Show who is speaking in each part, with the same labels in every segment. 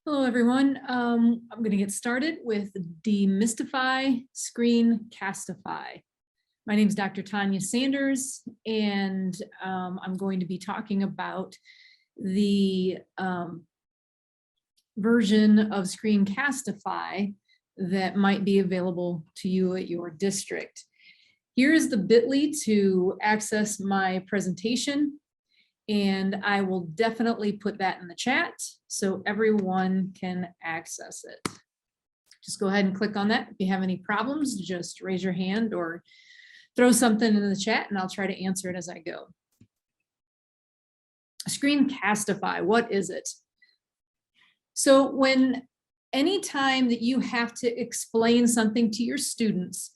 Speaker 1: Hello, everyone. I'm going to get started with Demystify Screencastify. My name is Dr. Tanya Sanders, and I'm going to be talking about the version of Screencastify that might be available to you at your district. Here's the bit.ly to access my presentation. And I will definitely put that in the chat so everyone can access it. Just go ahead and click on that. If you have any problems, just raise your hand or throw something in the chat and I'll try to answer it as I go. Screencastify, what is it? So anytime that you have to explain something to your students,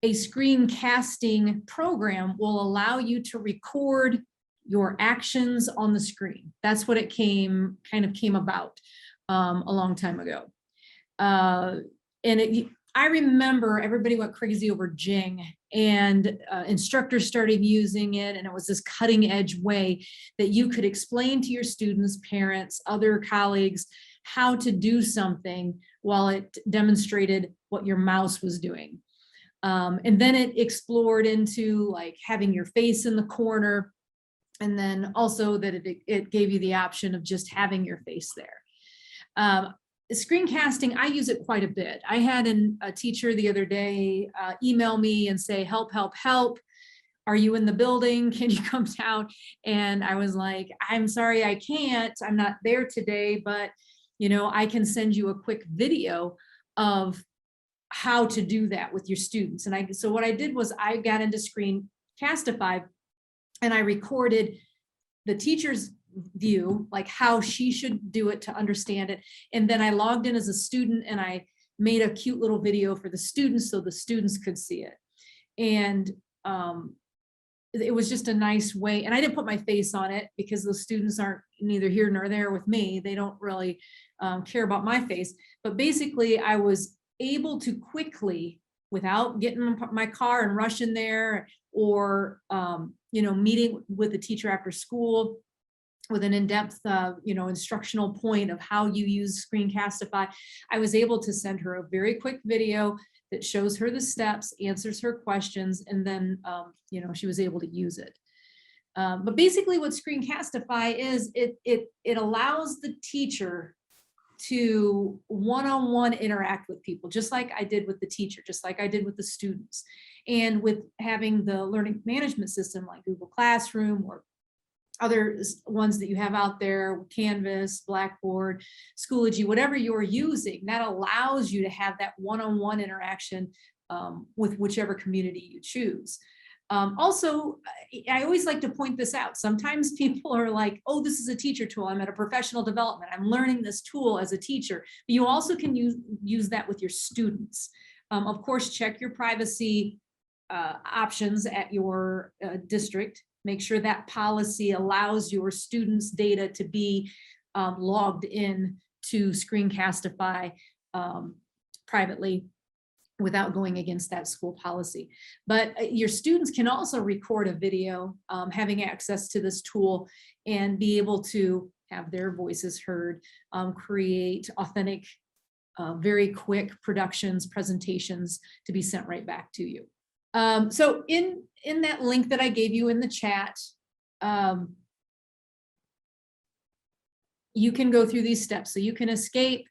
Speaker 1: a screencasting program will allow you to record your actions on the screen. That's what it kind of came about a long time ago. I remember everybody went crazy over Jing, and instructors started using it, and it was this cutting edge way that you could explain to your students, parents, other colleagues how to do something while it demonstrated what your mouse was doing. And then it explored into like having your face in the corner, and then also that it gave you the option of just having your face there. Screencasting, I use it quite a bit. I had a teacher the other day email me and say, help, help, help. Are you in the building? Can you come down? And I was like, I'm sorry, I can't. I'm not there today, but I can send you a quick video of how to do that with your students. And so what I did was I got into Screencastify and I recorded the teacher's view, like how she should do it to understand it. And then I logged in as a student and I made a cute little video for the students so the students could see it. And it was just a nice way. And I didn't put my face on it because the students aren't neither here nor there with me. They don't really care about my face. But basically, I was able to quickly, without getting in my car and rushing there, or meeting with the teacher after school with an in-depth instructional point of how you use Screencastify, I was able to send her a very quick video that shows her the steps, answers her questions, and then she was able to use it. But basically what Screencastify is, it allows the teacher to one-on-one interact with people, just like I did with the teacher, just like I did with the students. And with having the learning management system like Google Classroom or other ones that you have out there, Canvas, Blackboard, Schoology, whatever you're using, that allows you to have that one-on-one interaction with whichever community you choose. Also, I always like to point this out. Sometimes people are like, oh, this is a teacher tool. I'm at a professional development. I'm learning this tool as a teacher. But you also can use that with your students. Of course, check your privacy options at your district. Make sure that policy allows your students' data to be logged in to Screencastify privately without going against that school policy. But your students can also record a video, having access to this tool, and be able to have their voices heard, create authentic, very quick productions, presentations to be sent right back to you. So in that link that I gave you in the chat, you can go through these steps. So you can escape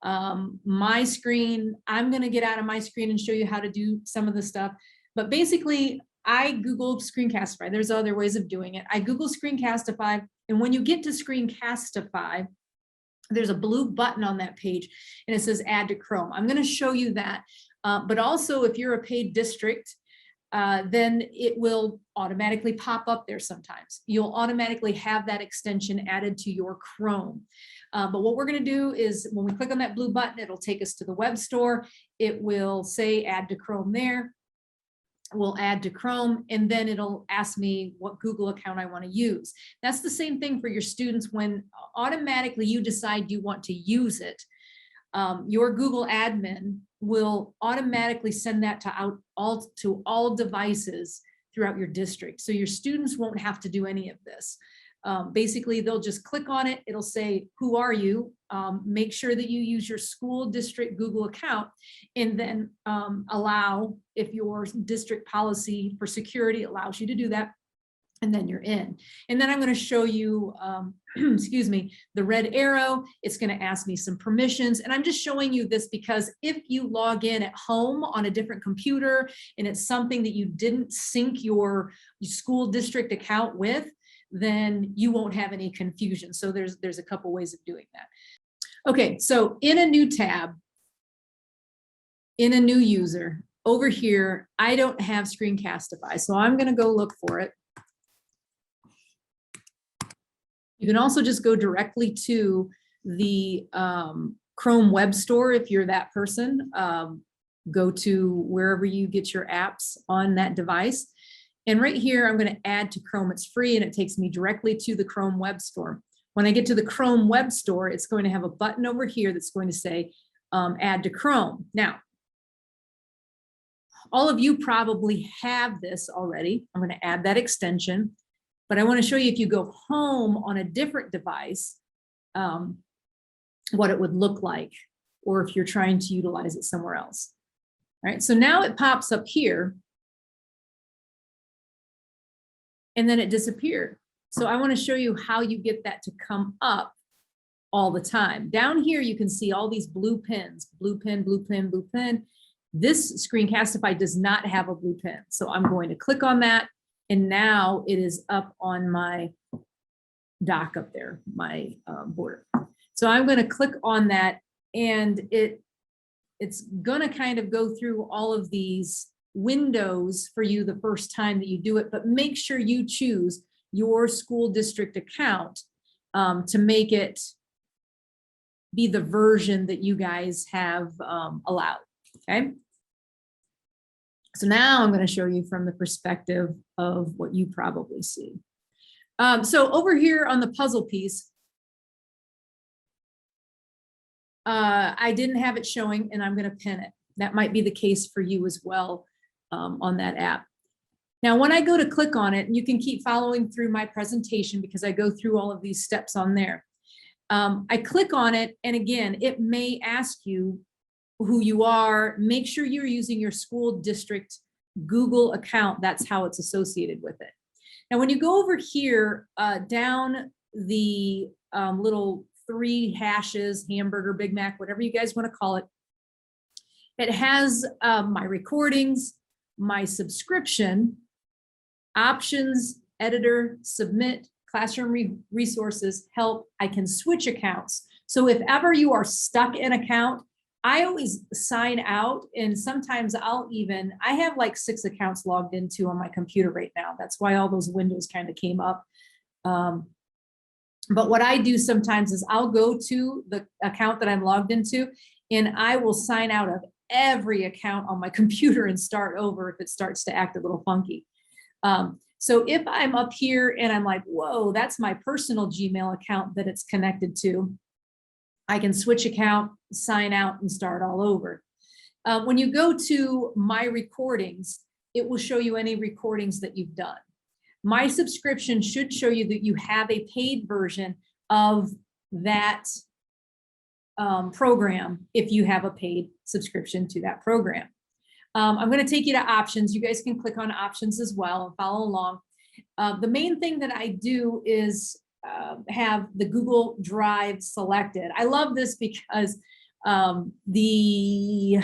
Speaker 1: my screen. I'm going to get out of my screen and show you how to do some of the stuff. But basically, I Googled Screencastify. There's other ways of doing it. I Googled Screencastify, and when you get to Screencastify, there's a blue button on that page, and it says Add to Chrome. I'm going to show you that. But also, if you're a paid district, then it will automatically pop up there sometimes. You'll automatically have that extension added to your Chrome. But what we're going to do is when we click on that blue button, it'll take us to the web store. It will say add to Chrome there. We'll add to Chrome, and then it'll ask me what Google account I want to use. That's the same thing for your students. When automatically you decide you want to use it, your Google admin will automatically send that to all devices throughout your district. So your students won't have to do any of this. Basically, they'll just click on it. It'll say, who are you? Make sure that you use your school district Google account, and then allow, if your district policy for security allows you to do that, and then you're in. And then I'm going to show you, excuse me, the red arrow. It's going to ask me some permissions. And I'm just showing you this because if you log in at home on a different computer and it's something that you didn't sync your school district account with, then you won't have any confusion. So there's a couple ways of doing that. Okay, so in a new tab, in a new user, over here, I don't have Screencastify, so I'm going to go look for it. You can also just go directly to the Chrome Web Store if you're that person. Go to wherever you get your apps on that device. And right here, I'm going to add to Chrome. It's free and it takes me directly to the Chrome Web Store. When I get to the Chrome Web Store, it's going to have a button over here that's going to say add to Chrome. Now, all of you probably have this already. I'm going to add that extension. But I want to show you if you go home on a different device, what it would look like, or if you're trying to utilize it somewhere else. All right, so now it pops up here, and then it disappeared. So I want to show you how you get that to come up all the time. Down here, you can see all these blue pins, blue pin, blue pin, blue pin. This Screencastify does not have a blue pin. So I'm going to click on that. And now it is up on my dock up there, my border. So I'm going to click on that, and it's going to kind of go through all of these windows for you the first time that you do it, but make sure you choose your school district account to make it be the version that you guys have allowed, okay? So now I'm going to show you from the perspective of what you probably see. So over here on the puzzle piece, I didn't have it showing, and I'm going to pin it. That might be the case for you as well on that app. Now, when I go to click on it, and you can keep following through my presentation because I go through all of these steps on there. I click on it, and again, it may ask you who you are. Make sure you're using your school district Google account. That's how it's associated with it. Now, when you go over here down the little 3 hashes, hamburger, Big Mac, whatever you guys want to call it, it has my recordings, my subscription, options, editor, submit, classroom resources, help. I can switch accounts. So if ever you are stuck in an account, I always sign out, and sometimes I have like 6 accounts logged into on my computer right now. That's why all those windows kind of came up. But what I do sometimes is I'll go to the account that I'm logged into, and I will sign out of every account on my computer and start over if it starts to act a little funky. So if I'm up here and I'm like, whoa, that's my personal Gmail account that it's connected to, I can switch account, sign out, and start all over. When you go to my recordings, it will show you any recordings that you've done. My subscription should show you that you have a paid version of that program if you have a paid subscription to that program. I'm going to take you to options. You guys can click on options as well and follow along. The main thing that I do is have the Google Drive selected. I love this because the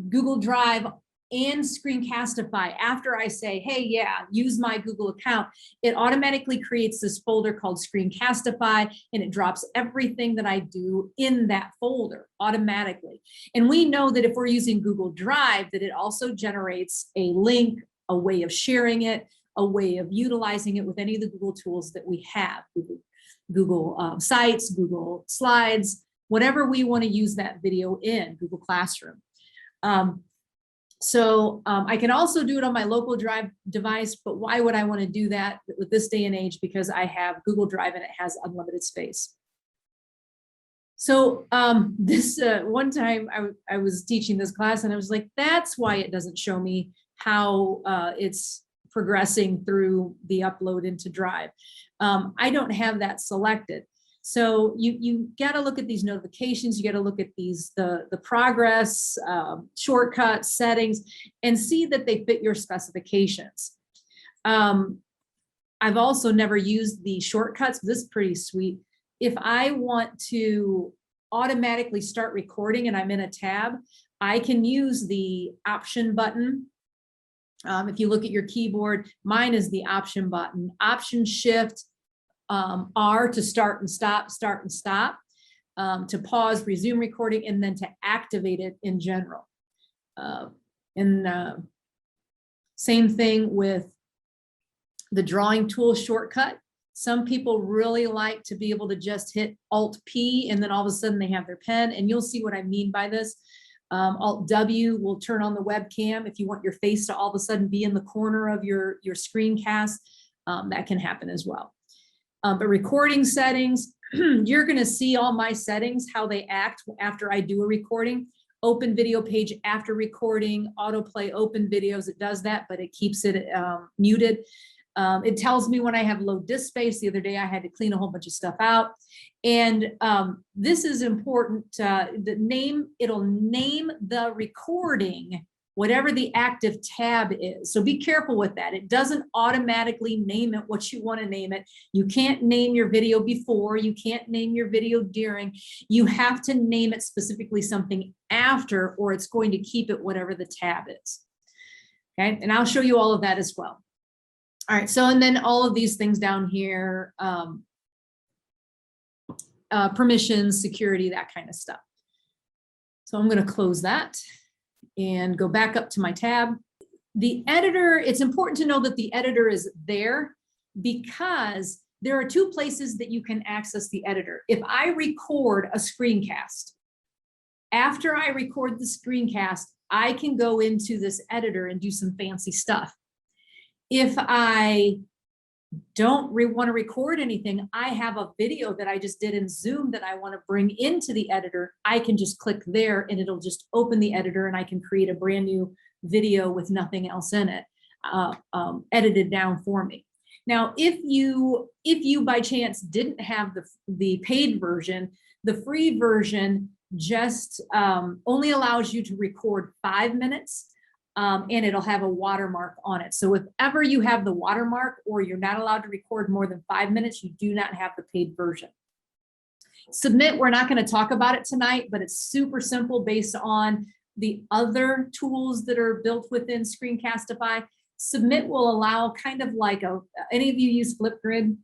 Speaker 1: Google Drive and Screencastify, after I say, hey, yeah, use my Google account, it automatically creates this folder called Screencastify, and it drops everything that I do in that folder automatically. And we know that if we're using Google Drive, that it also generates a link, a way of sharing it, a way of utilizing it with any of the Google tools that we have, Google Sites, Google Slides, whatever we want to use that video in, Google Classroom. I can also do it on my local Drive device, but why would I want to do that with this day and age? Because I have Google Drive and it has unlimited space. So this one time I was teaching this class and I was like, that's why it doesn't show me how it's progressing through the upload into Drive. I don't have that selected. So you got to look at these notifications. You got to look at the progress, shortcuts, settings, and see that they fit your specifications. I've also never used the shortcuts, but this is pretty sweet. If I want to automatically start recording and I'm in a tab, I can use the option button. If you look at your keyboard, mine is the option button, Option Shift R to start and stop, to pause, resume recording, and then to activate it in general. Same thing with the drawing tool shortcut. Some people really like to be able to just hit Alt P and then all of a sudden they have their pen, and you'll see what I mean by this. Alt W will turn on the webcam. If you want your face to all of a sudden be in the corner of your screencast, that can happen as well. But recording settings, you're going to see all my settings, how they act after I do a recording. Open video page after recording, autoplay open videos, it does that, but it keeps it muted. It tells me when I have low disk space. The other day I had to clean a whole bunch of stuff out. And this is important. It'll name the recording, whatever the active tab is. So be careful with that. It doesn't automatically name it what you want to name it. You can't name your video before, you can't name your video during. You have to name it specifically something after, or it's going to keep it whatever the tab is. Okay, and I'll show you all of that as well. All right, so and then all of these things down here, permissions, security, that kind of stuff. So I'm going to close that and go back up to my tab. The editor, it's important to know that the editor is there because there are two places that you can access the editor. If I record a screencast, after I record the screencast, I can go into this editor and do some fancy stuff. If I don't want to record anything, I have a video that I just did in Zoom that I want to bring into the editor. I can just click there and it'll just open the editor and I can create a brand new video with nothing else in it, edited down for me. Now, if you by chance didn't have the paid version, the free version just only allows you to record 5 minutes. And it'll have a watermark on it. So if ever you have the watermark or you're not allowed to record more than 5 minutes, you do not have the paid version. Submit, we're not going to talk about it tonight, but it's super simple based on the other tools that are built within Screencastify. Submit will allow kind of like any of you use Flipgrid?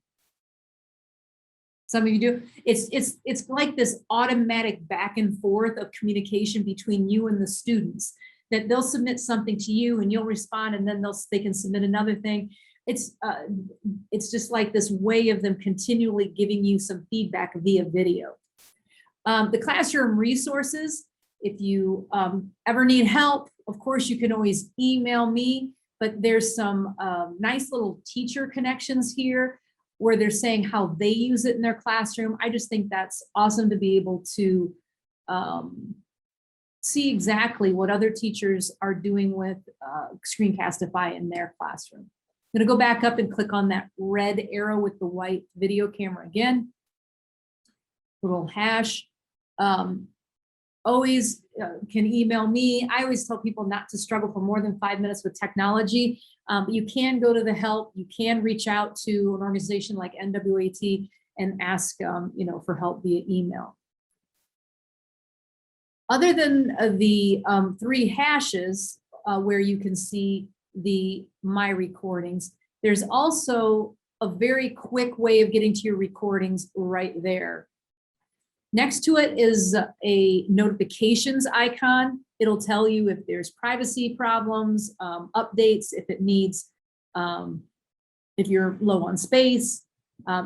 Speaker 1: Some of you do. It's like this automatic back and forth of communication between you and the students, that they'll submit something to you and you'll respond, and then they can submit another thing. It's just like this way of them continually giving you some feedback via video. The classroom resources, if you ever need help, of course you can always email me, but there's some nice little teacher connections here where they're saying how they use it in their classroom. I just think that's awesome to be able to see exactly what other teachers are doing with Screencastify in their classroom. I'm going to go back up and click on that red arrow with the white video camera again. Little hash. Always can email me. I always tell people not to struggle for more than 5 minutes with technology. But you can go to the help. You can reach out to an organization like NWOET and ask for help via email. Other than the 3 hashes where you can see my recordings, there's also a very quick way of getting to your recordings right there. Next to it is a notifications icon. It'll tell you if there's privacy problems, updates, if it needs, if you're low on space,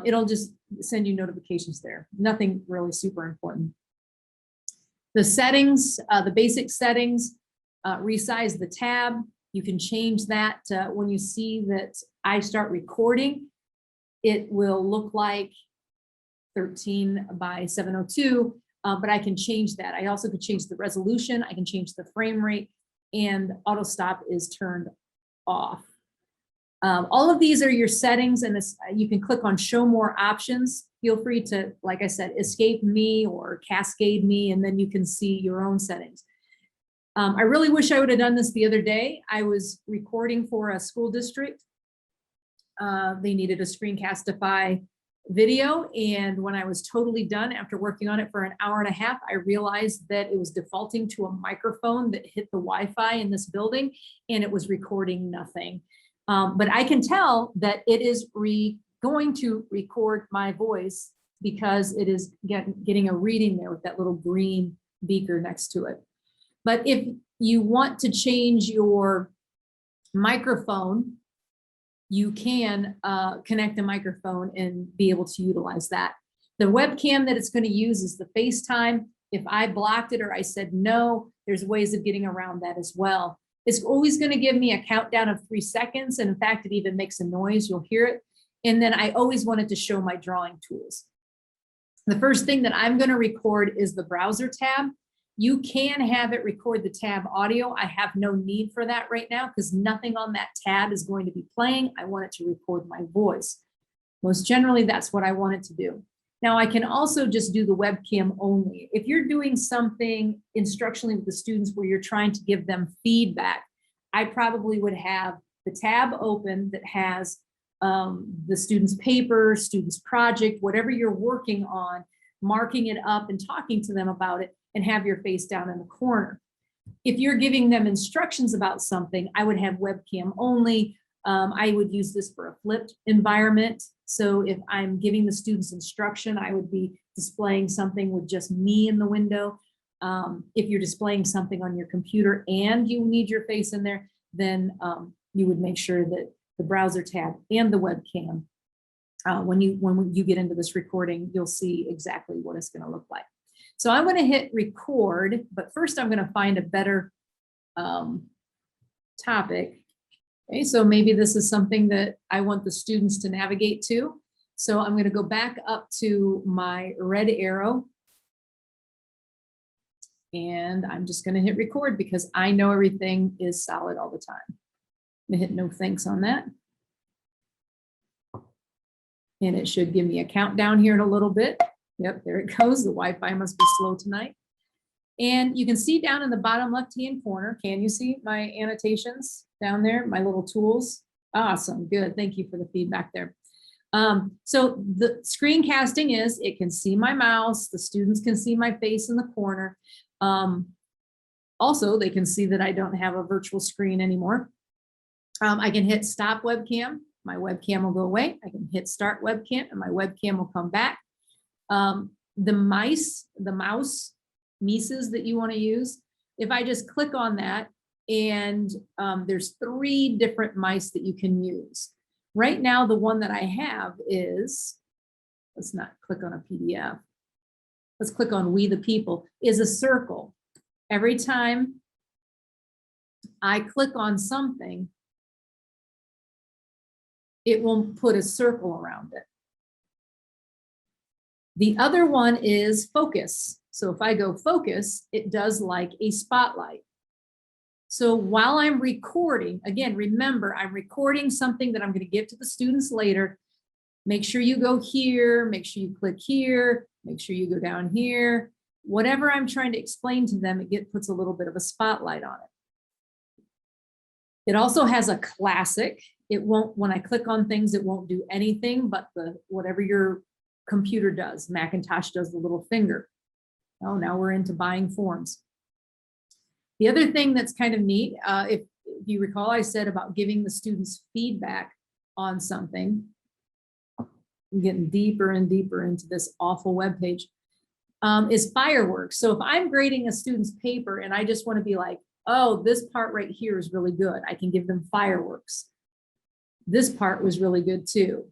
Speaker 1: it'll just send you notifications there. Nothing really super important. The settings, the basic settings, resize the tab. You can change that when you see that I start recording. It will look like 13 by 702, but I can change that. I also could change the resolution. I can change the frame rate, and auto stop is turned off. All of these are your settings, and you can click on show more options. Feel free to, like I said, escape me or cascade me, and then you can see your own settings. I really wish I would have done this the other day. I was recording for a school district. They needed a Screencastify video, and when I was totally done after working on it for an hour and a half, I realized that it was defaulting to a microphone that hit the Wi-Fi in this building, and it was recording nothing. But I can tell that it is going to record my voice because it is getting a reading there with that little green beaker next to it. But if you want to change your microphone, you can connect the microphone and be able to utilize that. The webcam that it's going to use is the FaceTime. If I blocked it or I said no, there's ways of getting around that as well. It's always going to give me a countdown of 3 seconds. And in fact, it even makes a noise. You'll hear it. And then I always wanted to show my drawing tools. The first thing that I'm going to record is the browser tab. You can have it record the tab audio. I have no need for that right now because nothing on that tab is going to be playing. I want it to record my voice. Most generally, that's what I want it to do. Now, I can also just do the webcam only. If you're doing something instructionally with the students where you're trying to give them feedback, I probably would have the tab open that has the student's paper, student's project, whatever you're working on, marking it up and talking to them about it, and have your face down in the corner. If you're giving them instructions about something, I would have webcam only. I would use this for a flipped environment. So if I'm giving the students instruction, I would be displaying something with just me in the window. If you're displaying something on your computer and you need your face in there, then you would make sure that the browser tab and the webcam, when you get into this recording, you'll see exactly what it's going to look like. So I'm going to hit record, but first I'm going to find a better topic. Okay, so maybe this is something that I want the students to navigate to. So I'm going to go back up to my red arrow. And I'm just going to hit record because I know everything is solid all the time. I'm going to hit no thanks on that. And it should give me a countdown here in a little bit. Yep, there it goes. The Wi-Fi must be slow tonight. And you can see down in the bottom left-hand corner, can you see my annotations down there, my little tools? Awesome, good. Thank you for the feedback there. So the screencasting is, it can see my mouse, the students can see my face in the corner. Also, they can see that I don't have a virtual screen anymore. I can hit stop webcam, my webcam will go away. I can hit start webcam and my webcam will come back. The mouse that you want to use, if I just click on that, and there's 3 different mice that you can use. Right now, the one that I have is, let's not click on a PDF. Let's click on We the People, is a circle. Every time I click on something, it will put a circle around it. The other one is focus. So if I go focus, it does like a spotlight. So while I'm recording, again, remember, I'm recording something that I'm going to give to the students later. Make sure you go here, make sure you click here, make sure you go down here. Whatever I'm trying to explain to them, it puts a little bit of a spotlight on it. It also has a classic. It won't, when I click on things, it won't do anything but whatever your computer does. Macintosh does the little finger. Oh, now we're into buying forms. The other thing that's kind of neat, if you recall, I said about giving the students feedback on something. I'm getting deeper and deeper into this awful web page, is fireworks. So if I'm grading a student's paper and I just want to be like, oh, this part right here is really good, I can give them fireworks. This part was really good too.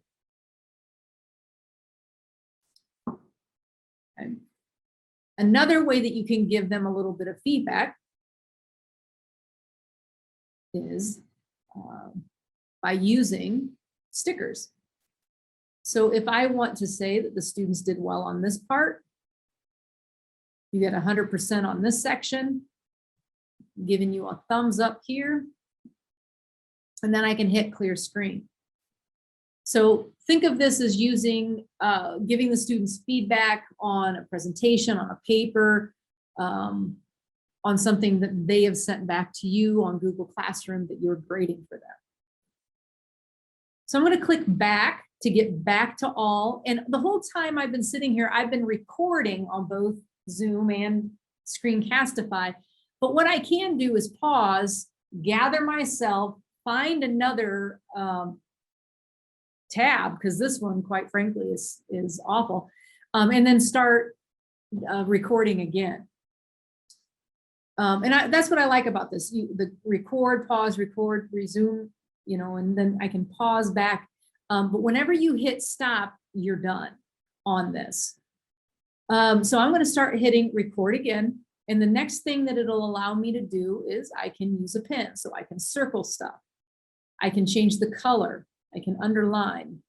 Speaker 1: Okay. Another way that you can give them a little bit of feedback is by using stickers. So if I want to say that the students did well on this part, you get 100% on this section, giving you a thumbs up here. and then I can hit clear screen. So think of this as using, giving the students feedback on a presentation, on a paper, on something that they have sent back to you on Google Classroom that you're grading for them. So I'm going to click back to get back to all. And the whole time I've been sitting here, I've been recording on both Zoom and Screencastify. But what I can do is pause, gather myself, find another tab, because this one, quite frankly, is awful, and then start recording again. And that's what I like about this. The record, pause, record, resume, you know, and then I can pause back. But whenever you hit stop, you're done on this. So I'm going to start hitting record again. And the next thing that it'll allow me to do is I can use a pen. So I can circle stuff. I can change the color. I can underline.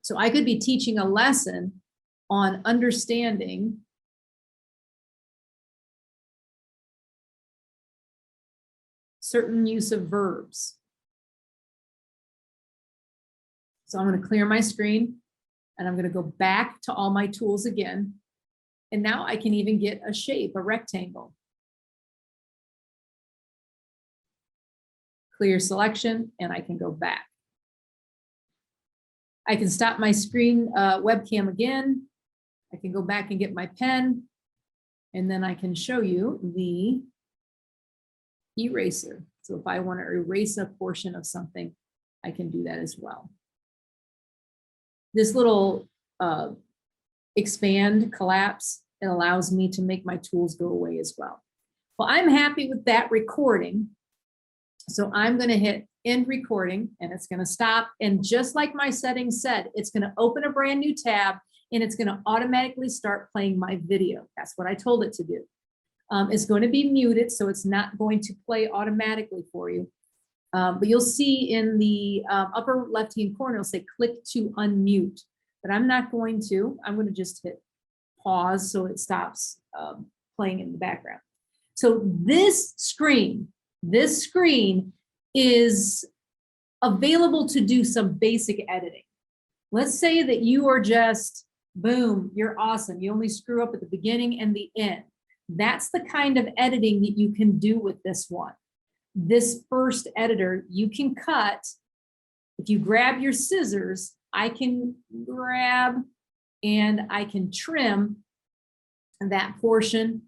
Speaker 1: So I could be teaching a lesson on understanding certain use of verbs. So I'm going to clear my screen and I'm going to go back to all my tools again. And now I can even get a shape, a rectangle. Clear selection, and I can go back. I can stop my screen webcam again. I can go back and get my pen, and then I can show you the eraser. So if I want to erase a portion of something, I can do that as well. This little expand, collapse, it allows me to make my tools go away as well. Well, I'm happy with that recording. So I'm going to hit end recording and it's going to stop. And just like my settings said, it's going to open a brand new tab and it's going to automatically start playing my video. That's what I told it to do. It's going to be muted, so it's not going to play automatically for you. But you'll see in the upper left-hand corner, it'll say click to unmute, but I'm not going to. I'm going to just hit pause so it stops playing in the background. So this screen is available to do some basic editing. Let's say that you are just, boom, you're awesome. You only screw up at the beginning and the end. That's the kind of editing that you can do with this one. This first editor, you can cut. If you grab your scissors, I can grab and I can trim that portion.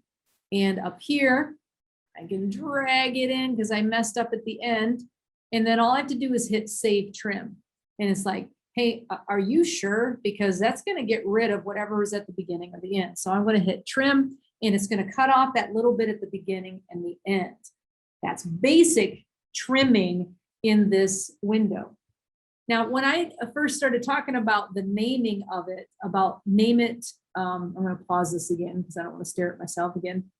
Speaker 1: And up here, I can drag it in because I messed up at the end. And then all I have to do is hit save trim. And it's like, hey, are you sure? Because that's going to get rid of whatever is at the beginning or the end. So I'm going to hit trim and it's going to cut off that little bit at the beginning and the end. That's basic trimming in this window. Now, when I first started talking about the naming of it, about name it, I'm going to pause this again because I don't want to stare at myself again.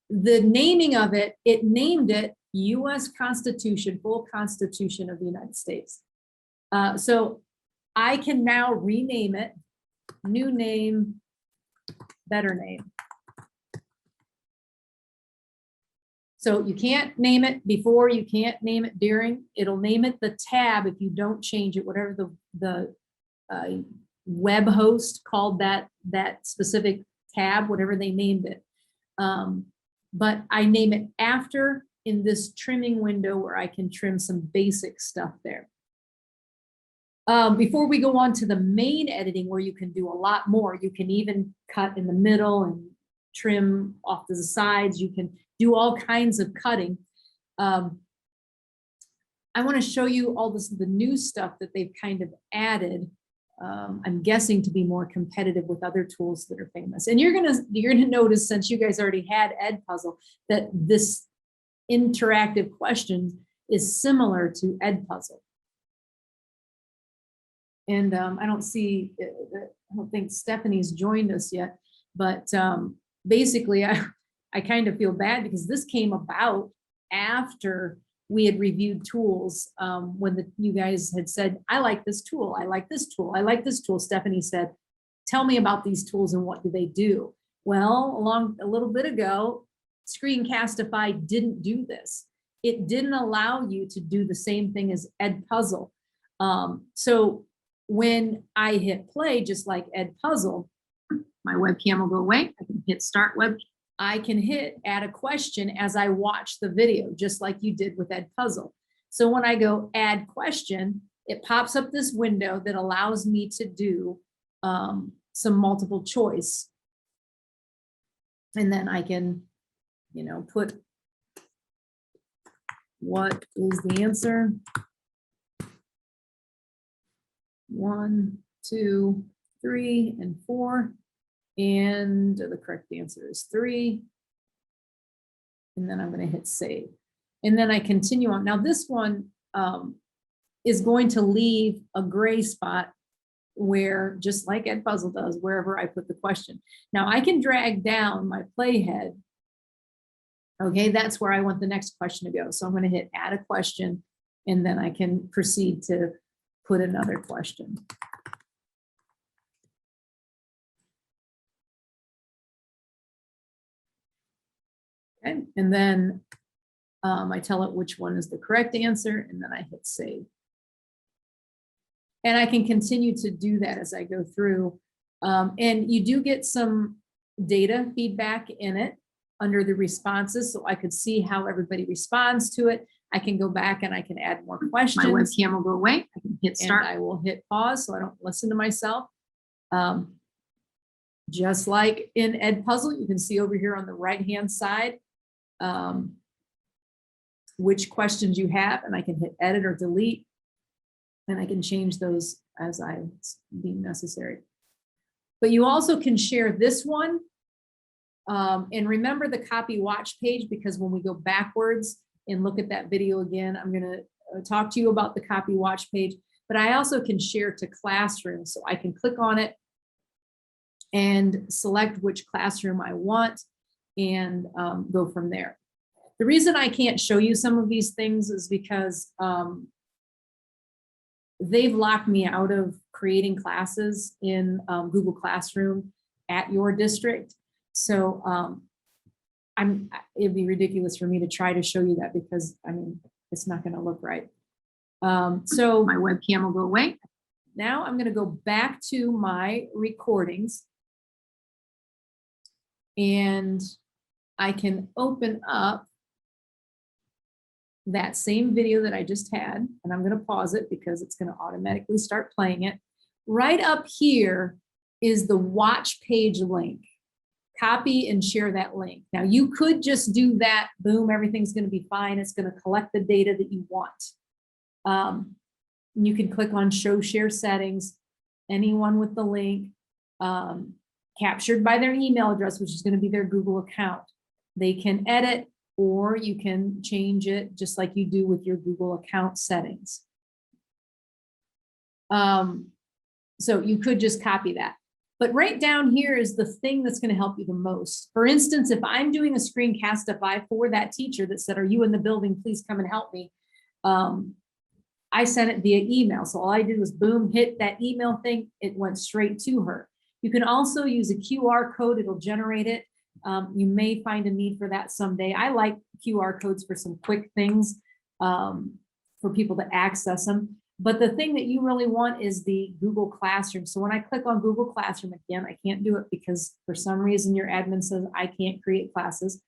Speaker 1: The naming of it, it named it U.S. Constitution, full Constitution of the United States. So I can now rename it, new name, better name. So you can't name it before, you can't name it during. It'll name it the tab if you don't change it, whatever the web host called that specific tab, whatever they named it. But I name it after in this trimming window where I can trim some basic stuff there. Before we go on to the main editing where you can do a lot more, you can even cut in the middle and trim off to the sides. You can do all kinds of cutting. I want to show you all the new stuff that they've kind of added. I'm guessing to be more competitive with other tools that are famous. And you're gonna notice, since you guys already had Edpuzzle, that this interactive question is similar to Edpuzzle. And I don't think Stephanie's joined us yet, but basically I kind of feel bad because this came about after we had reviewed tools when you guys had said, I like this tool, I like this tool, I like this tool. Stephanie said, tell me about these tools and what do they do? Well, a little bit ago, Screencastify didn't do this. it didn't allow you to do the same thing as Edpuzzle. So when I hit play, just like Edpuzzle, my webcam will go away. I can hit start web. I can hit add a question as I watch the video, just like you did with Edpuzzle. So when I go add question, it pops up this window that allows me to do some multiple choice. And then I can, you know, put what is the answer? 1, 2, 3, and 4. And the correct answer is 3. And then I'm going to hit save. And then I continue on. Now this one is going to leave a gray spot where, just like Edpuzzle does, wherever I put the question. Now I can drag down my playhead. Okay, that's where I want the next question to go. So I'm going to hit add a question, and then I can proceed to put another question. Okay, and then I tell it which one is the correct answer, and then I hit save. And I can continue to do that as I go through. And you do get some data feedback in it under the responses, so I could see how everybody responds to it. I can go back and I can add more questions. My webcam will go away. I can hit start. And I will hit pause so I don't listen to myself. Just like in Edpuzzle, you can see over here on the right-hand side which questions you have, and I can hit edit or delete, and I can change those as I deem necessary. But you also can share this one. And remember the copy watch page, because when we go backwards and look at that video again, I'm going to talk to you about the copy watch page, but I also can share to Classroom. So I can click on it and select which classroom I want and go from there. The reason I can't show you some of these things is because they've locked me out of creating classes in Google Classroom at your district. So it'd be ridiculous for me to try to show you that, because I mean, it's not going to look right. So my webcam will go away. Now I'm going to go back to my recordings, and I can open up that same video that I just had, and I'm going to pause it because it's going to automatically start playing it. Right up here is the watch page link. Copy and share that link. Now you could just do that, boom, everything's going to be fine. It's going to collect the data that you want. You can click on show share settings, anyone with the link, captured by their email address, which is going to be their Google account. They can edit, or you can change it just like you do with your Google account settings. So you could just copy that. But right down here is the thing that's going to help you the most. For instance, if I'm doing a Screencastify for that teacher that said, "Are you in the building? Please come and help me." I sent it via email. So all I did was boom, hit that email thing. It went straight to her. You can also use a QR code. It'll generate it. You may find a need for that someday. I like QR codes for some quick things for people to access them. But the thing that you really want is the Google Classroom. So when I click on Google Classroom, again, I can't do it because for some reason your admin says I can't create classes.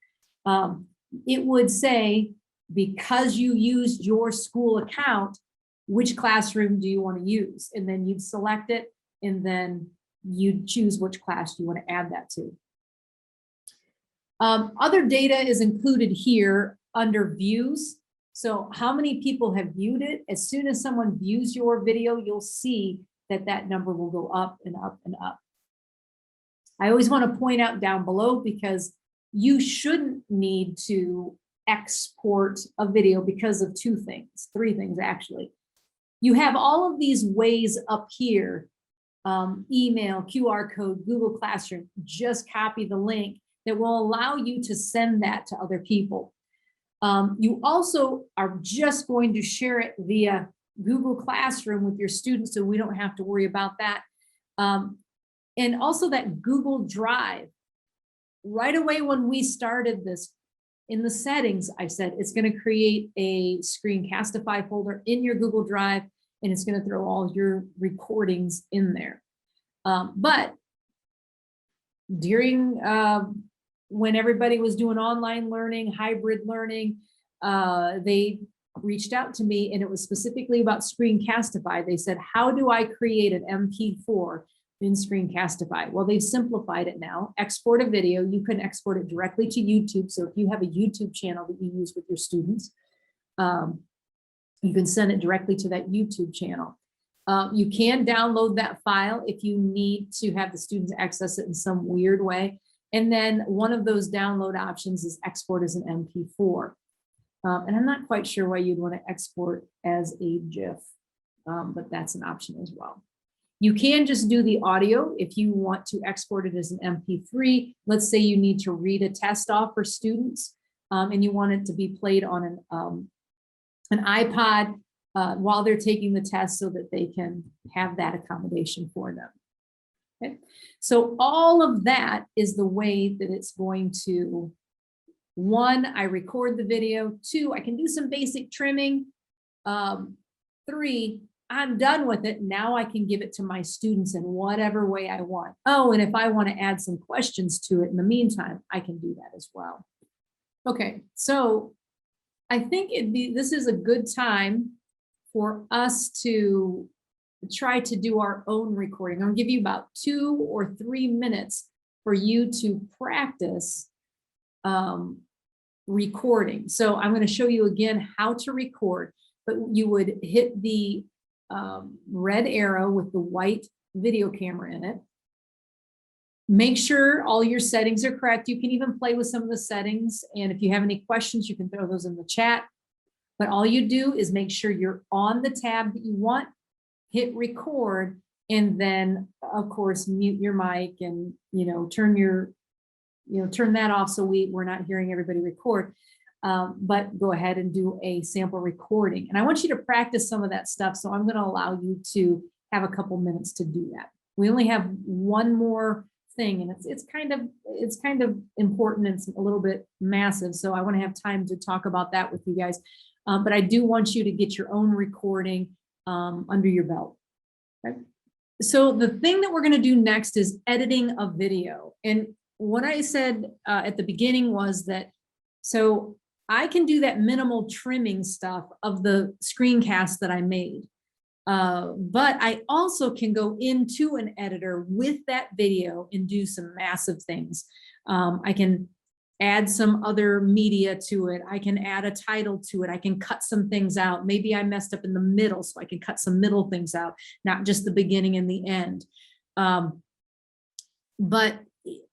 Speaker 1: It would say, because you used your school account, which classroom do you want to use? And then you'd select it, and then you'd choose which class you want to add that to. Other data is included here under views. So how many people have viewed it? As soon as someone views your video, you'll see that that number will go up and up and up. I always want to point out down below, because you shouldn't need to export a video because of three things actually. You have all of these ways up here, email, QR code, Google Classroom. Just copy the link that will allow you to send that to other people. You also are just going to share it via Google Classroom with your students, so we don't have to worry about that. And also that Google Drive. Right away when we started this in the settings, I said it's going to create a Screencastify folder in your Google Drive, and it's going to throw all your recordings in there. But during when everybody was doing online learning, hybrid learning, they reached out to me, and it was specifically about Screencastify. They said, how do I create an MP4 in Screencastify? Well, they've simplified it now. Export a video. You can export it directly to YouTube. So if you have a YouTube channel that you use with your students, you can send it directly to that YouTube channel. You can download that file if you need to have the students access it in some weird way. And then one of those download options is export as an MP4. And I'm not quite sure why you'd want to export as a GIF, but that's an option as well. You can just do the audio if you want to export it as an MP3. Let's say you need to read a test off for students, and you want it to be played on an iPod while they're taking the test so that they can have that accommodation for them. Okay. So all of that is the way that it's going to, 1, I record the video. 2, I can do some basic trimming. 3, I'm done with it. Now I can give it to my students in whatever way I want. Oh, and if I want to add some questions to it in the meantime, I can do that as well. Okay, so I think this is a good time for us to try to do our own recording. I'll give you about 2 or 3 minutes for you to practice recording. So I'm going to show you again how to record, but you would hit the red arrow with the white video camera in it. Make sure all your settings are correct. You can even play with some of the settings. And if you have any questions, you can throw those in the chat. But all you do is make sure you're on the tab that you want, hit record, and then of course, mute your mic and, turn that off so we're not hearing everybody record. But go ahead and do a sample recording. And I want you to practice some of that stuff. So I'm going to allow you to have a couple minutes to do that. We only have one more thing, and it's kind of important. It's a little bit massive. So I want to have time to talk about that with you guys. But I do want you to get your own recording under your belt. Okay? So the thing that we're going to do next is editing a video. And what I said at the beginning was that, so I can do that minimal trimming stuff of the screencast that I made. But I also can go into an editor with that video and do some massive things. I can add some other media to it. I can add a title to it. I can cut some things out. Maybe I messed up in the middle, so I can cut some middle things out, not just the beginning and the end. But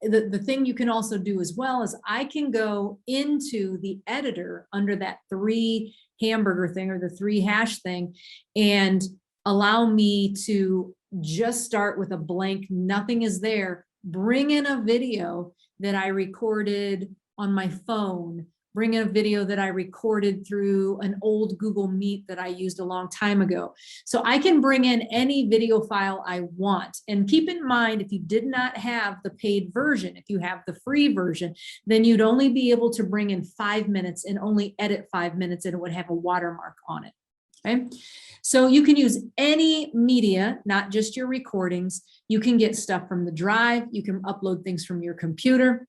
Speaker 1: the thing you can also do as well is I can go into the editor under that 3 hamburger thing or the 3 hash thing and allow me to just start with a blank, nothing is there, bring in a video that I recorded on my phone, bring in a video that I recorded through an old Google Meet that I used a long time ago. So I can bring in any video file I want. And keep in mind, if you did not have the paid version, if you have the free version, then you'd only be able to bring in 5 minutes and only edit 5 minutes, and it would have a watermark on it. Okay, so you can use any media, not just your recordings. You can get stuff from the drive. You can upload things from your computer,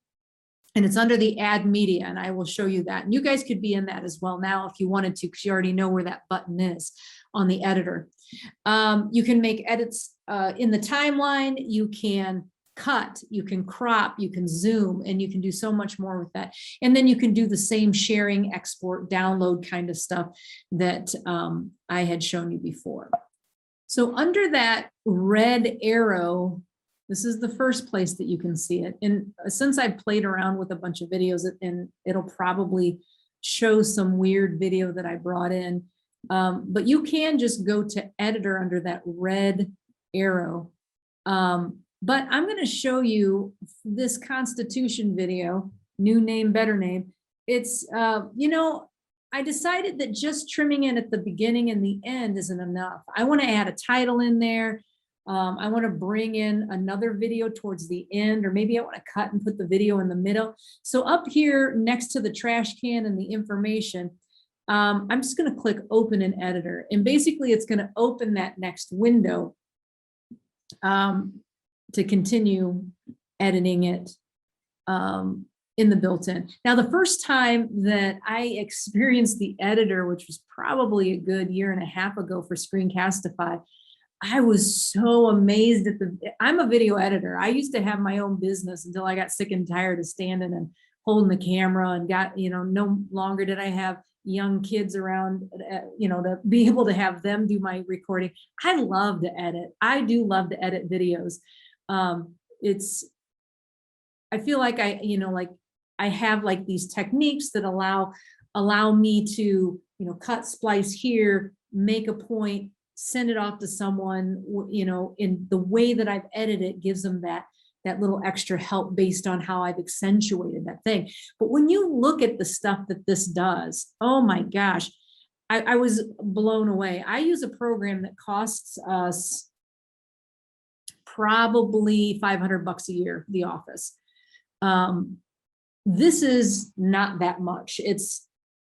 Speaker 1: and it's under the add media, and I will show you that. And you guys could be in that as well now if you wanted to, because you already know where that button is on the editor. You can make edits in the timeline. You can cut, you can crop, you can zoom, and you can do so much more with that. And then you can do the same sharing, export, download kind of stuff that I had shown you before. So under that red arrow, this is the first place that you can see it. And since I've played around with a bunch of videos, and it'll probably show some weird video that I brought in, but you can just go to editor under that red arrow. But I'm going to show you this Constitution video, new name, better name. It's, I decided that just trimming in at the beginning and the end isn't enough. I want to add a title in there. I want to bring in another video towards the end, or maybe I want to cut and put the video in the middle. So up here next to the trash can and the information, I'm just going to click open in editor. And basically it's going to open that next window to continue editing it in the built-in. Now, the first time that I experienced the editor, which was probably a good year and a half ago for Screencastify, I was so amazed at I'm a video editor. I used to have my own business until I got sick and tired of standing and holding the camera and got, no longer did I have young kids around, to be able to have them do my recording. I love to edit. I do love to edit videos. I feel like I have like these techniques that allow me to, cut, splice here, make a point, send it off to someone, in the way that I've edited it gives them that little extra help based on how I've accentuated that thing. But when you look at the stuff that this does, oh my gosh, I was blown away. I use a program that costs us probably $500 a year, The Office. This is not that much.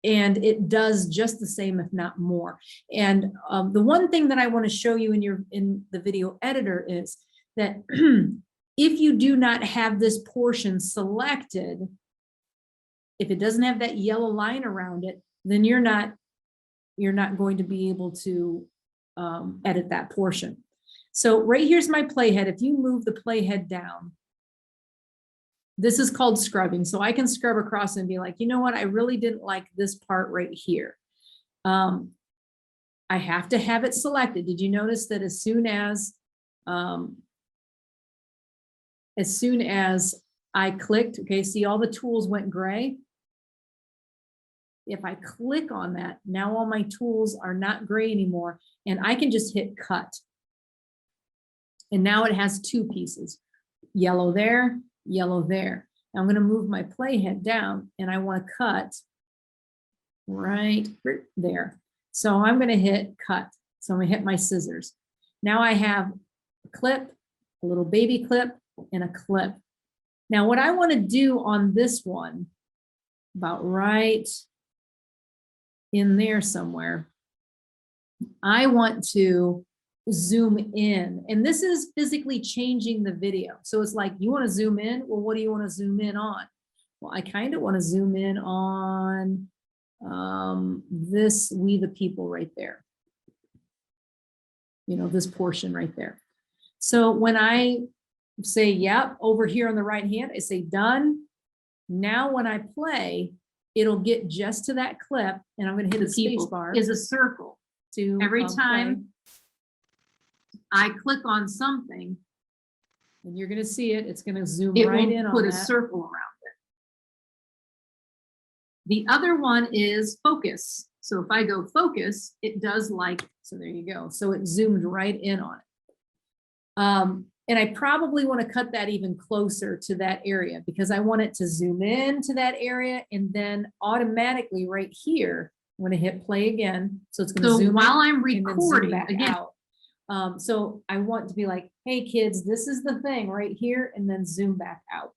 Speaker 1: And it does just the same, if not more. And the one thing that I want to show you in the video editor is that if you do not have this portion selected, if it doesn't have that yellow line around it, then you're not going to be able to edit that portion. So right here's my playhead. If you move the playhead down, this is called scrubbing. So I can scrub across and be like, you know what? I really didn't like this part right here. I have to have it selected. Did you notice that as soon as I clicked, okay, see all the tools went gray. If I click on that, now all my tools are not gray anymore, and I can just hit cut. And now it has two pieces, yellow there, yellow there. Now I'm going to move my playhead down and I want to cut right there. So I'm going to hit cut. So I'm going to hit my scissors. Now I have a clip, a little baby clip, and a clip. Now what I want to do on this one, about right in there somewhere, I want to zoom in, and this is physically changing the video. So it's like, you want to zoom in? Well, what do you want to zoom in on? Well, I kind of want to zoom in on this We the People right there. This portion right there. So when I say, yep, over here on the right hand, I say done. Now when I play, it'll get just to that clip, and I'm going to hit the space bar. Is a circle. To every time I click on something, and you're going to see it, it's going to zoom right in on that. Put a circle around it. The other one is focus. So if I go focus, it does so there you go. So it zoomed right in on it. And I probably want to cut that even closer to that area because I want it to zoom in to that area, and then automatically right here, I'm going to hit play again. So it's going to zoom while I'm recording back again. Out. So I want to be like, hey kids, this is the thing right here, and then zoom back out.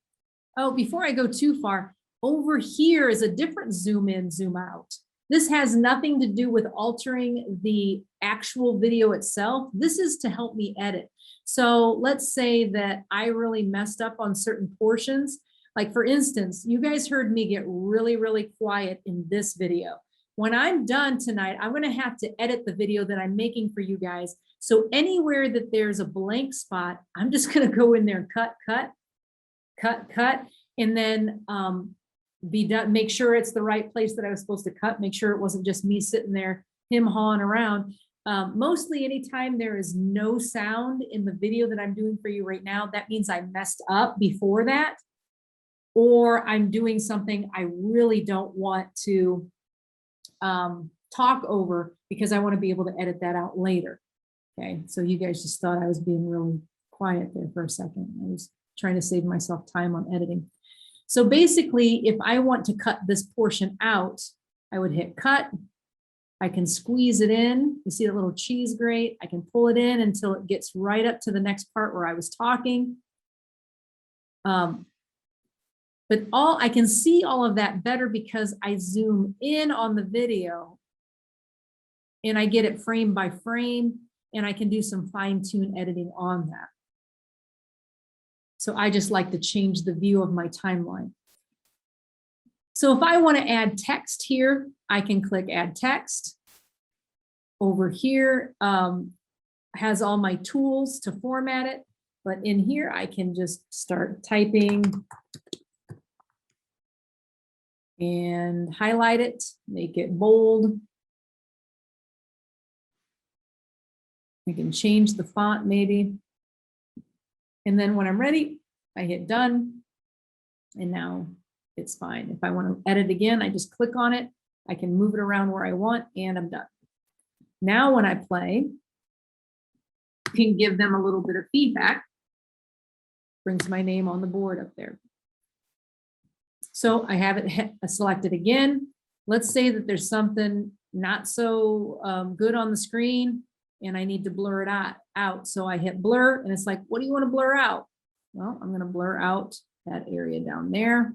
Speaker 1: Oh, before I go too far, over here is a different zoom in, zoom out. This has nothing to do with altering the actual video itself. This is to help me edit. So let's say that I really messed up on certain portions. Like for instance, you guys heard me get really, really quiet in this video. When I'm done tonight, I'm going to have to edit the video that I'm making for you guys. So anywhere that there's a blank spot, I'm just going to go in there and cut, and then be done. Make sure it's the right place that I was supposed to cut. Make sure it wasn't just me sitting there, him hawing around. Mostly anytime there is no sound in the video that I'm doing for you right now, that means I messed up before that, or I'm doing something I really don't want to talk over because I want to be able to edit that out later. Okay, so you guys just thought I was being really quiet there for a second. I was trying to save myself time on editing. So basically, if I want to cut this portion out, I would hit cut, I can squeeze it in. You see that little cheese grate? I can pull it in until it gets right up to the next part where I was talking. But I can see all of that better because I zoom in on the video and I get it frame by frame, and I can do some fine-tune editing on that. So I just like to change the view of my timeline. So if I want to add text here, I can click add text. Over here has all my tools to format it, but in here I can just start typing and highlight it, make it bold. I can change the font maybe. And then when I'm ready, I hit done, and now it's fine. If I want to edit again, I just click on it. I can move it around where I want, and I'm done. Now when I play, I can give them a little bit of feedback. Brings my name on the board up there. So I have it selected again. Let's say that there's something not so good on the screen and I need to blur it out. So I hit blur, and it's like, what do you want to blur out? Well, I'm going to blur out that area down there.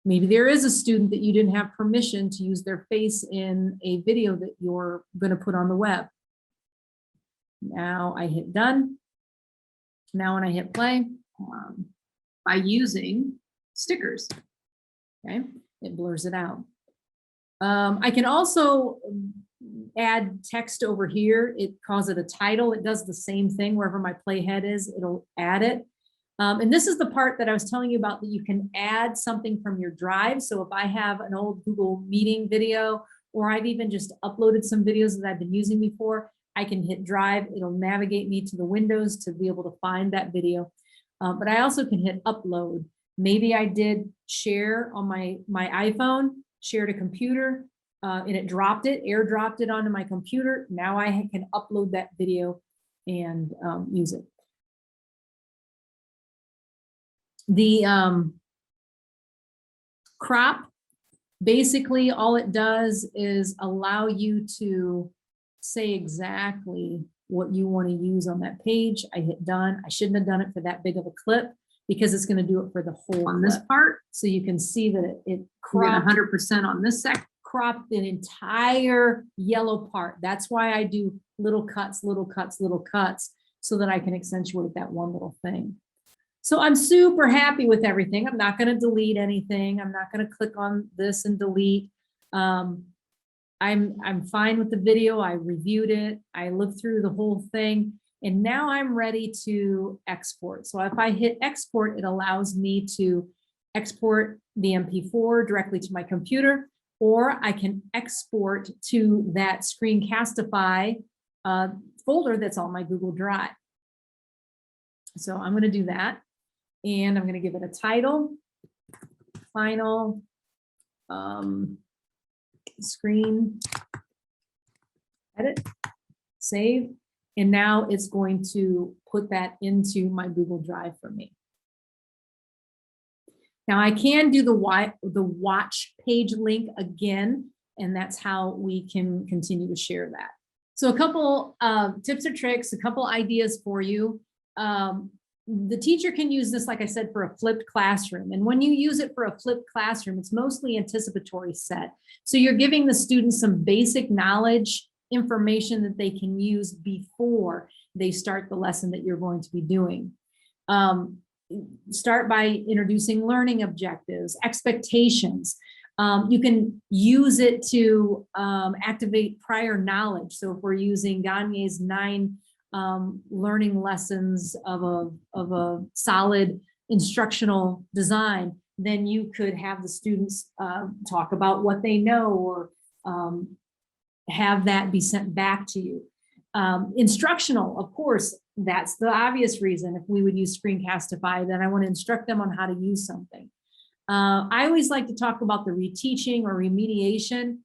Speaker 1: Maybe there is a student that you didn't have permission to use their face in a video that you're going to put on the web. Now I hit done. Now when I hit play, by using stickers, okay, it blurs it out. I can also add text over here. It calls it a title. It does the same thing wherever my playhead is, it'll add it. And this is the part that I was telling you about, that you can add something from your drive. So if I have an old Google Meeting video, or I've even just uploaded some videos that I've been using before, I can hit drive. It'll navigate me to the windows to be able to find that video. But I also can hit upload. Maybe I did share on my iPhone, shared a computer, and it airdropped it onto my computer. Now I can upload that video and use it. The crop, basically all it does is allow you to say exactly what you want to use on that page. I hit done. I shouldn't have done it for that big of a clip, because it's going to do it for the whole on this part. So you can see that it cropped 100% on this sec, cropped the entire yellow part. That's why I do little cuts, little cuts, little cuts, so that I can accentuate that one little thing. So I'm super happy with everything. I'm not going to delete anything. I'm not going to click on this and delete. I'm fine with the video. I reviewed it. I looked through the whole thing, and now I'm ready to export. So if I hit export, it allows me to export the MP4 directly to my computer, or I can export to that Screencastify folder that's on my Google Drive. So I'm going to do that, and I'm going to give it a title, final screen edit, save, and now it's going to put that into my Google Drive for me. Now I can do the watch page link again, and that's how we can continue to share that. So a couple tips or tricks, a couple ideas for you. The teacher can use this, like I said, for a flipped classroom. And when you use it for a flipped classroom, it's mostly anticipatory set. So you're giving the students some basic knowledge, information that they can use before they start the lesson that you're going to be doing. Start by introducing learning objectives, expectations. You can use it to activate prior knowledge. So if we're using Gagne's 9 learning lessons of a solid instructional design, then you could have the students talk about what they know, or have that be sent back to you. Instructional, of course, that's the obvious reason. If we would use Screencastify, then I want to instruct them on how to use something. I always like to talk about the reteaching or remediation.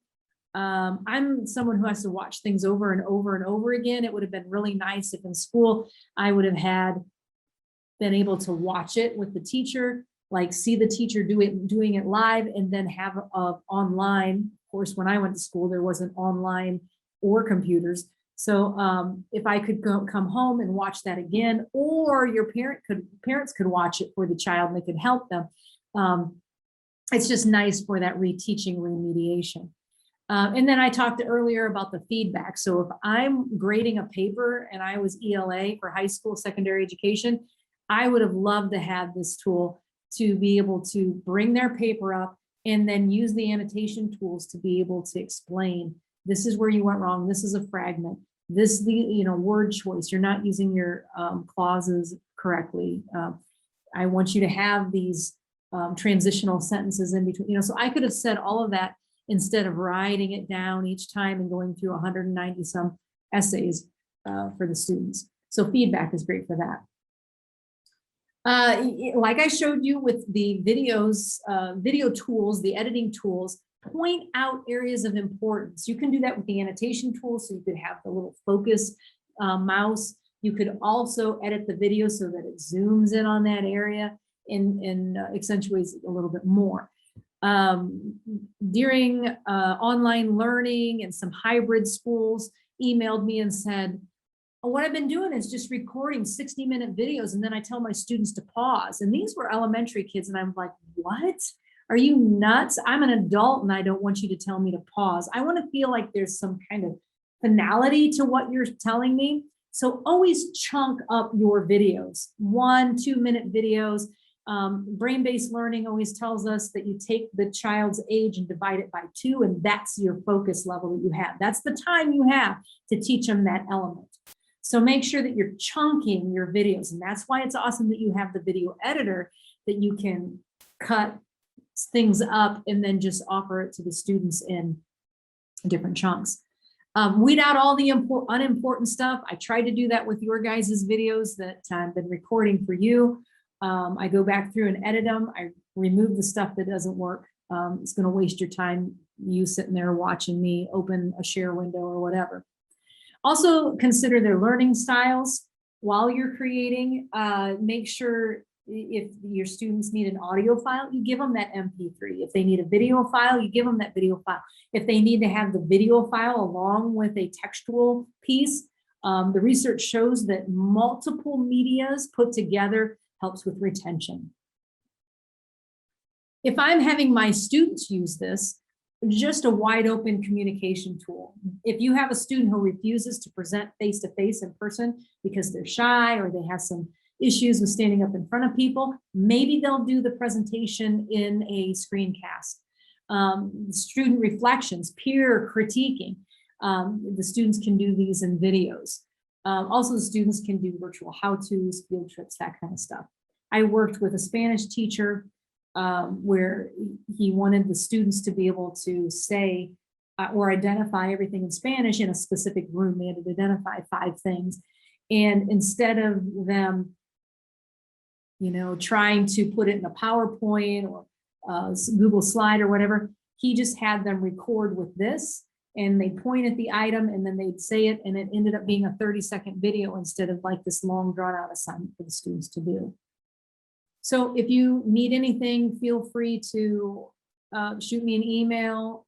Speaker 1: I'm someone who has to watch things over and over and over again. It would have been really nice if in school I would have been able to watch it with the teacher, like see the teacher doing it live, and then have online course, when I went to school, there wasn't online or computers. So if I could come home and watch that again, or your parents could watch it for the child and they could help them. It's just nice for that reteaching remediation. And then I talked earlier about the feedback. So if I'm grading a paper and I was ELA for high school secondary education, I would have loved to have this tool to be able to bring their paper up and then use the annotation tools to be able to explain, this is where you went wrong, this is a fragment, this, the word choice, you're not using your clauses correctly. I want you to have these transitional sentences in between, so I could have said all of that instead of writing it down each time and going through 190 some essays for the students. So feedback is great for that. Like I showed you with the videos, video tools, the editing tools, point out areas of importance. You can do that with the annotation tools. So you could have the little focus mouse. You could also edit the video so that it zooms in on that area and accentuates it a little bit more. During online learning, and some hybrid schools emailed me and said, what I've been doing is just recording 60-minute videos, and then I tell my students to pause. And these were elementary kids, and I'm like, what? Are you nuts? I'm an adult and I don't want you to tell me to pause. I want to feel like there's some kind of finality to what you're telling me. So always chunk up your videos, 1-2 minute videos. Brain-based learning always tells us that you take the child's age and divide it by 2, and that's your focus level that you have. That's the time you have to teach them that element. So make sure that you're chunking your videos, and that's why it's awesome that you have the video editor, that you can cut things up and then just offer it to the students in different chunks. Weed out all the unimportant stuff. I tried to do that with your guys' videos that I've been recording for you. I go back through and edit them. I remove the stuff that doesn't work. It's going to waste your time, you sitting there watching me open a share window or whatever. Also consider their learning styles while you're creating. Make sure if your students need an audio file, you give them that MP3. If they need a video file, you give them that video file. If they need to have the video file along with a textual piece, the research shows that multiple medias put together helps with retention. If I'm having my students use this, just a wide open communication tool. If you have a student who refuses to present face-to-face in person because they're shy or they have some issues with standing up in front of people, maybe they'll do the presentation in a screencast. Student reflections, peer critiquing. The students can do these in videos. Also, the students can do virtual how-tos, field trips, that kind of stuff. I worked with a Spanish teacher where he wanted the students to be able to say or identify everything in Spanish in a specific room. They had to identify 5 things. And instead of them, trying to put it in a PowerPoint or Google slide or whatever, he just had them record with this, and they point at the item and then they'd say it, and it ended up being a 30-second video instead of like this long drawn out assignment for the students to do. So if you need anything, feel free to shoot me an email